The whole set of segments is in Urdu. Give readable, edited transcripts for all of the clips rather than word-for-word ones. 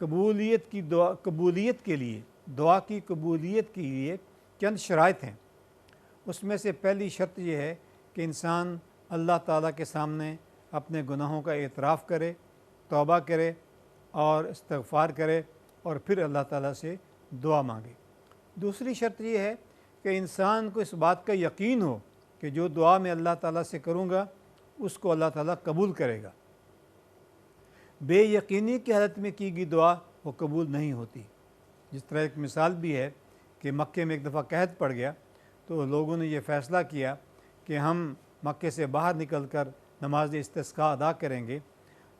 قبولیت کی قبولیت کے لیے، دعا کی قبولیت کے لیے چند شرائط ہیں۔ اس میں سے پہلی شرط یہ ہے کہ انسان اللہ تعالیٰ کے سامنے اپنے گناہوں کا اعتراف کرے، توبہ کرے اور استغفار کرے اور پھر اللہ تعالیٰ سے دعا مانگے۔ دوسری شرط یہ ہے کہ انسان کو اس بات کا یقین ہو کہ جو دعا میں اللہ تعالیٰ سے کروں گا اس کو اللہ تعالیٰ قبول کرے گا۔ بے یقینی کی حالت میں کی گئی دعا وہ قبول نہیں ہوتی۔ جس طرح ایک مثال بھی ہے کہ مکے میں ایک دفعہ قحط پڑ گیا تو لوگوں نے یہ فیصلہ کیا کہ ہم مکے سے باہر نکل کر نماز استسقاء ادا کریں گے۔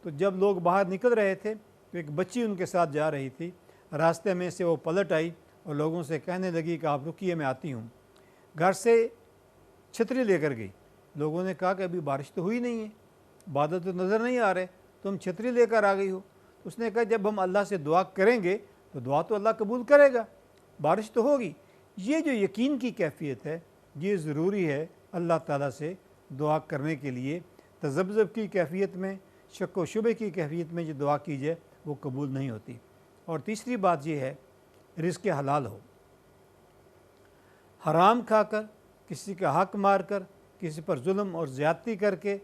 تو جب لوگ باہر نکل رہے تھے تو ایک بچی ان کے ساتھ جا رہی تھی، راستے میں سے وہ پلٹ آئی اور لوگوں سے کہنے لگی کہ آپ رکیے، میں آتی ہوں۔ گھر سے چھتری لے کر گئی۔ لوگوں نے کہا کہ ابھی بارش تو ہوئی نہیں ہے، بادل تو نظر نہیں آ رہے، تم چھتری لے کر آ گئی ہو۔ اس نے کہا جب ہم اللہ سے دعا کریں گے تو دعا تو اللہ قبول کرے گا، بارش تو ہوگی۔ یہ جو یقین کی کیفیت ہے یہ ضروری ہے اللہ تعالیٰ سے دعا کرنے کے لیے۔ تذبذب کی کیفیت میں، شک و شبے کی کیفیت میں جو دعا کی جائے وہ قبول نہیں ہوتی۔ اور تیسری بات یہ ہے رزق حلال ہو۔ حرام کھا کر، کسی کا حق مار کر، کسی پر ظلم اور زیادتی کر کے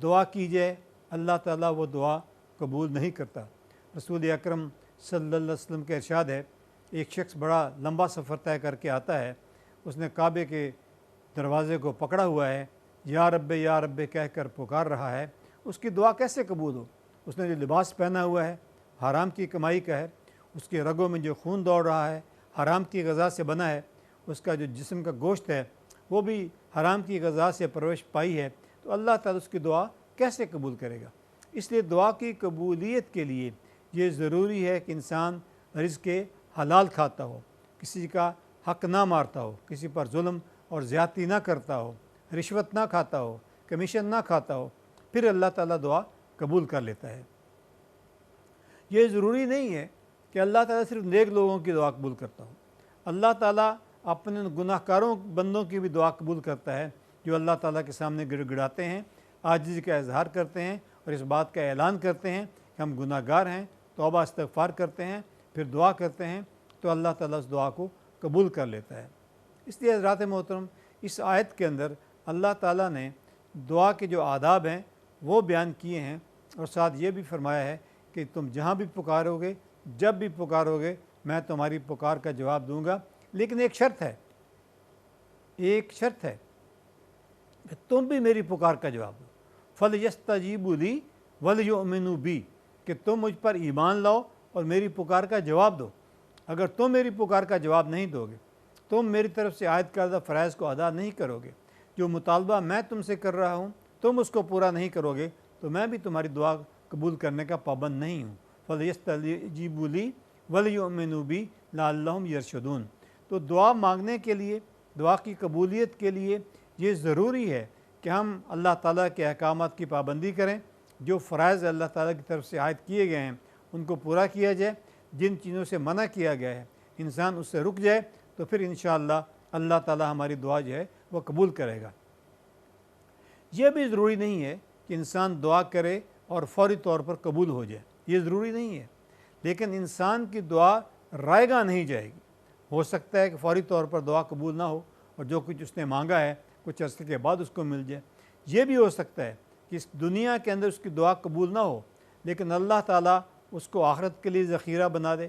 دعا کی جائے اللہ تعالیٰ وہ دعا قبول نہیں کرتا۔ رسول اکرم صلی اللہ علیہ وسلم کا ارشاد ہے، ایک شخص بڑا لمبا سفر طے کر کے آتا ہے، اس نے کعبے کے دروازے کو پکڑا ہوا ہے، یا رب کہہ کر پکار رہا ہے، اس کی دعا کیسے قبول ہو؟ اس نے جو لباس پہنا ہوا ہے حرام کی کمائی کا ہے، اس کے رگوں میں جو خون دوڑ رہا ہے حرام کی غذا سے بنا ہے، اس کا جو جسم کا گوشت ہے وہ بھی حرام کی غذا سے پرورش پائی ہے، تو اللہ تعالیٰ اس کی دعا کیسے قبول کرے گا؟ اس لیے دعا کی قبولیت کے لیے یہ ضروری ہے کہ انسان رزق حلال کھاتا ہو، کسی کا حق نہ مارتا ہو، کسی پر ظلم اور زیادتی نہ کرتا ہو، رشوت نہ کھاتا ہو، کمیشن نہ کھاتا ہو، پھر اللہ تعالیٰ دعا قبول کر لیتا ہے۔ یہ ضروری نہیں ہے کہ اللہ تعالیٰ صرف نیک لوگوں کی دعا قبول کرتا ہو۔ اللہ تعالیٰ اپنے گناہ کاروں بندوں کی بھی دعا قبول کرتا ہے جو اللہ تعالیٰ کے سامنے گڑ گڑاتے ہیں، عاجزی کا اظہار کرتے ہیں اور اس بات کا اعلان کرتے ہیں کہ ہم گناہ گار ہیں، توبہ استغفار کرتے ہیں، پھر دعا کرتے ہیں تو اللہ تعالیٰ اس دعا کو قبول کر لیتا ہے۔ اس لیے حضرات محترم اس آیت کے اندر اللہ تعالیٰ نے دعا کے جو آداب ہیں وہ بیان کیے ہیں اور ساتھ یہ بھی فرمایا ہے کہ تم جہاں بھی پکارو گے، جب بھی پکارو گے، میں تمہاری پکار کا جواب دوں گا، لیکن ایک شرط ہے کہ تم بھی میری پکار کا جواب دو۔ فَلْيَسْتَجِيبُوا لِي وَلْيُؤْمِنُوا بِي، کہ تم مجھ پر ایمان لاؤ اور میری پکار کا جواب دو۔ اگر تم میری پکار کا جواب نہیں دو گے، تم میری طرف سے عائد کردہ فرائض کو ادا نہیں کرو گے، جو مطالبہ میں تم سے کر رہا ہوں تم اس کو پورا نہیں کرو گے، تو میں بھی تمہاری دعا قبول کرنے کا پابند نہیں ہوں۔ فَلْيَسْتَجِيبُوا لِي وَلْيُؤْمِنُوا بِي لَعَلَّهُمْ يَرْشُدُونَ۔ تو دعا مانگنے کے لیے، دعا کی قبولیت کے لیے یہ ضروری ہے کہ ہم اللہ تعالیٰ کے احکامات کی پابندی کریں، جو فرائض اللہ تعالیٰ کی طرف سے عائد کیے گئے ہیں ان کو پورا کیا جائے، جن چیزوں سے منع کیا گیا ہے انسان اس سے رک جائے، تو پھر انشاءاللہ اللہ تعالیٰ ہماری دعا جو ہے وہ قبول کرے گا۔ یہ بھی ضروری نہیں ہے کہ انسان دعا کرے اور فوری طور پر قبول ہو جائے، یہ ضروری نہیں ہے، لیکن انسان کی دعا رائے گاہ نہیں جائے گی۔ ہو سکتا ہے کہ فوری طور پر دعا قبول نہ ہو اور جو کچھ اس نے مانگا ہے کچھ عرصے کے بعد اس کو مل جائے۔ یہ بھی ہو سکتا ہے کہ اس دنیا کے اندر اس کی دعا قبول نہ ہو لیکن اللہ تعالیٰ اس کو آخرت کے لیے ذخیرہ بنا دے۔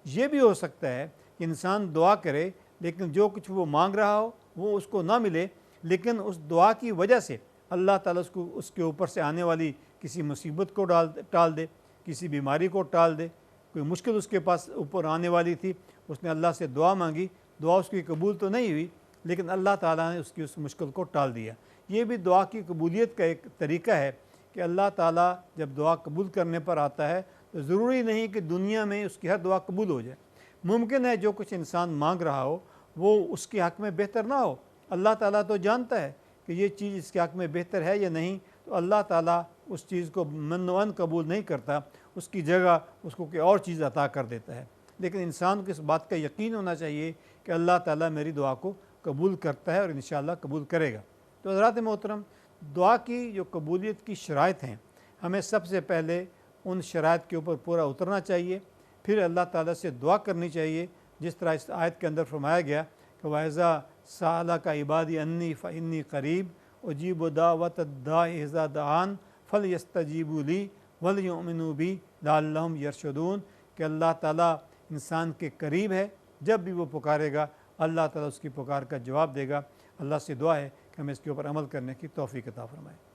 یہ بھی ہو سکتا ہے کہ انسان دعا کرے لیکن جو کچھ وہ مانگ رہا ہو وہ اس کو نہ ملے، لیکن اس دعا کی وجہ سے اللہ تعالیٰ اس کے اوپر سے آنے والی کسی مصیبت کو ٹال دے، کسی بیماری کو ٹال دے، کوئی مشکل اس کے پاس اوپر آنے والی تھی، اس نے اللہ سے دعا مانگی، دعا اس کی قبول تو نہیں ہوئی لیکن اللہ تعالیٰ نے اس مشکل کو ٹال دیا۔ یہ بھی دعا کی قبولیت کا ایک طریقہ ہے کہ اللہ تعالیٰ جب دعا قبول کرنے پر آتا ہے تو ضروری نہیں کہ دنیا میں اس کی ہر دعا قبول ہو جائے۔ ممکن ہے جو کچھ انسان مانگ رہا ہو وہ اس کے حق میں بہتر نہ ہو، اللہ تعالیٰ تو جانتا ہے کہ یہ چیز اس کے حق میں بہتر ہے یا نہیں، تو اللہ تعالیٰ اس چیز کو من قبول نہیں کرتا، اس کی جگہ اس کو کوئی اور چیز عطا کر دیتا ہے۔ لیکن انسان کو اس بات کا یقین ہونا چاہیے کہ اللہ تعالیٰ میری دعا کو قبول کرتا ہے اور انشاءاللہ قبول کرے گا۔ تو حضرات محترم، دعا کی جو قبولیت کی شرائط ہیں، ہمیں سب سے پہلے ان شرائط کے اوپر پورا اترنا چاہیے۔ پھر اللہ تعالیٰ سے دعا کرنی چاہیے، جس طرح اس آیت کے اندر فرمایا گیا کہ وَإِذَا سَأَلَكَ عِبَادِي أَنِّي فَإِنِّي قَرِيبٌ أُجِيبُ دَعْوَةَ الدَّاعِ إِذَا دَعَانِ فَلْيَسْتَجِيبُوا لِي وَلْيُؤْمِنُوا بِي لَعَلَّهُمْ يَرْشُدُونَ، کہ اللہ تعالیٰ انسان کے قریب ہے، جب بھی وہ پکارے گا اللہ تعالیٰ اس کی پکار کا جواب دے گا۔ اللہ سے دعا ہے کہ ہمیں اس کے اوپر عمل کرنے کی توفیق عطا فرمائے۔